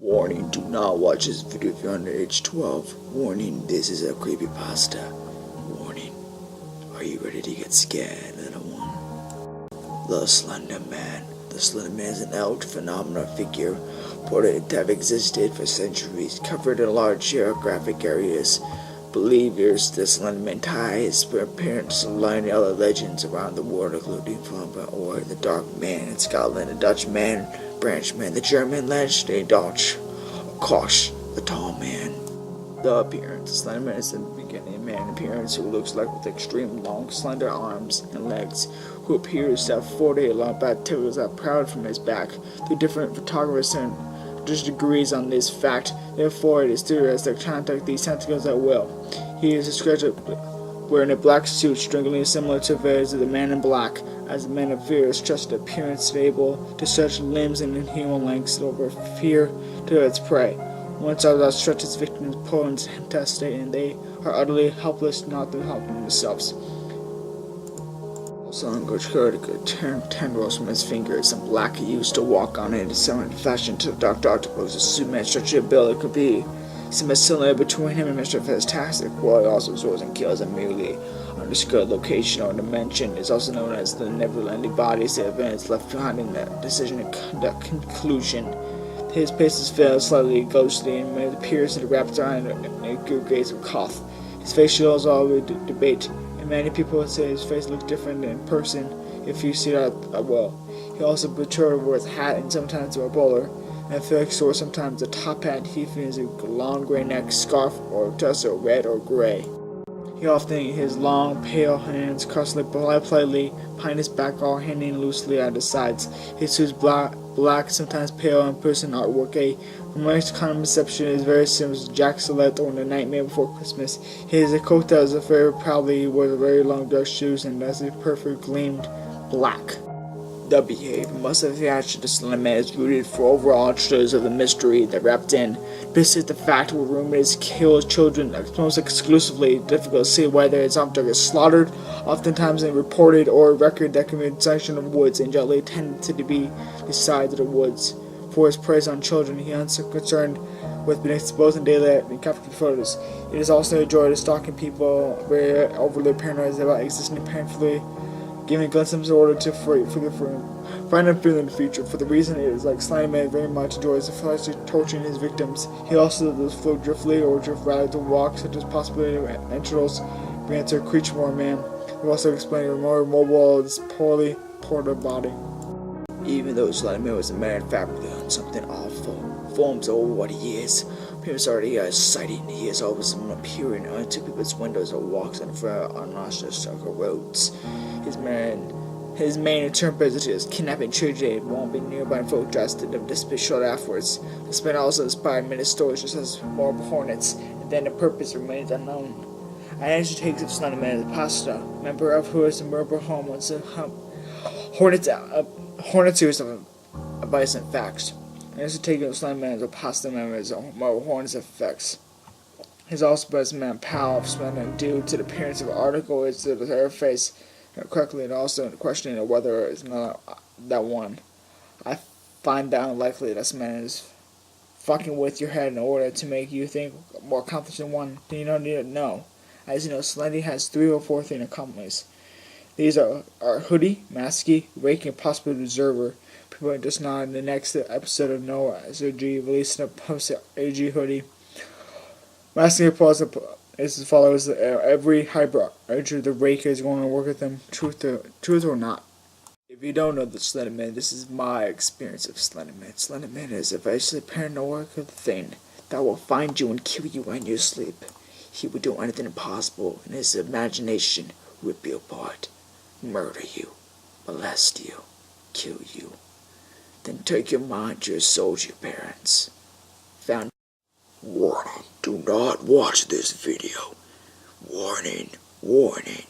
Warning, do not watch this video if you're under age 12. Warning, this is a creepypasta. Warning, are you ready to get scared, little one? The Slender Man. The Slender Man is an old phenomenal figure reported to have existed for centuries, covered in large geographic areas. Believers, the Slender Man ties for appearance to line other legends around the world, including Flumber or the Dark Man in Scotland, the Dutch Man, Branch Man, the German legendary Dutch, Kosh, the Tall Man. The appearance. The Slender Man is the beginning of man appearance who looks like with extreme long, slender arms and legs, who appears to have 40 long back tentacles that proud from his back. The different photographers and disagrees on this fact, therefore it is theorized that contact these tentacles at will. He is described wearing a black suit, strangely similar to those of the Man in Black, as the Man of Fear is stretched appearance able to stretch limbs in inhuman lengths over fear to its prey. Once outstretched, its victims pull and testate, and they are utterly helpless not to help themselves. Son could tendrils from his fingers, and Black used to walk on it in a similar fashion to the Dr. Octopus. The Superman's stretchy ability could be similar between him and Mr. Fantastic, while it also soars and kills immediately. Undiscovered location or dimension is also known as the never-ending bodies. The events left behind in the decision and the conclusion. His paces fell slightly ghostly, and it appears that the raptor and a good gaze of cough. His face shows all the debate, and many people would say his face looks different in person if you see it well. He also patrolled with a hat and sometimes a bowler, and Felix wore sometimes a top hat. He wears a long gray neck scarf or tussle, red or gray. He often his long, pale hands crossed politely behind his back, all hanging loosely at his sides. His suit is black, sometimes pale in person artwork. From my common perception is very similar to Jack Salette on The Nightmare Before Christmas. His coat that was very proudly wears very long dark shoes and has a perfect gleamed black. The behavior most of the action of Slender Man is rooted for overall truths of the mystery that wrapped in. This is the fact where rumors kill children almost exclusively. Difficult to see whether its object is slaughtered, oftentimes in reported or record that can be in section of woods and generally tended to be the sides of the woods. For his prey on children, he is concerned with being exposed in daylight and captured photos. It is also a joy to stalking people, very overly paranoid about existing painfully, giving glimpses in order to find and feel in the future. For the reason it is like Slender Man very much enjoys the flashly torturing his victims. He also does float driftly or drift rather to walk, such as possibility of entrails being to a creature or a man. He also explained the more mobile of this poorly ported body. Even though Slender Man was a man fabric on something awful, forms over what he is. People already has sighting. He is always appearing onto people's windows or walks on circle roads. His main interpretation is kidnapping children and won't be nearby photographs to them disappear shortly afterwards. This man also inspired many stories such as more hornets, and then the purpose remains unknown. Identity takes of Slender Man as a pasta, member of who is a murder home once a Hornet series of advice and facts. And this is taken of Slender Man as a pasta member as Hornet's effects. His also best man pal of Slender Man due to the appearance of the article is to the face correctly, and also questioning of whether it's not that one. I find that unlikely that man is fucking with your head in order to make you think more accomplished than one. Then you don't need to know. As you know, Slendy has 3 or 4 things accomplishments. These are Hoodie, Masky, Rake, and possibly Observer. People are just not in the next episode of Noah as AG releasing a post AG Hoodie. Masky post is as follows: every hybrid urge the Rake is going to work with them, truth or not. If you don't know the Slender Man, this is my experience of Slender Man. Slender Man is a very paranoid thing that will find you and kill you when you sleep. He would do anything impossible in his imagination, rip you apart, murder you, molest you, kill you, then take your mind, your soul to your parents. Warning, do not watch this video. Warning, warning.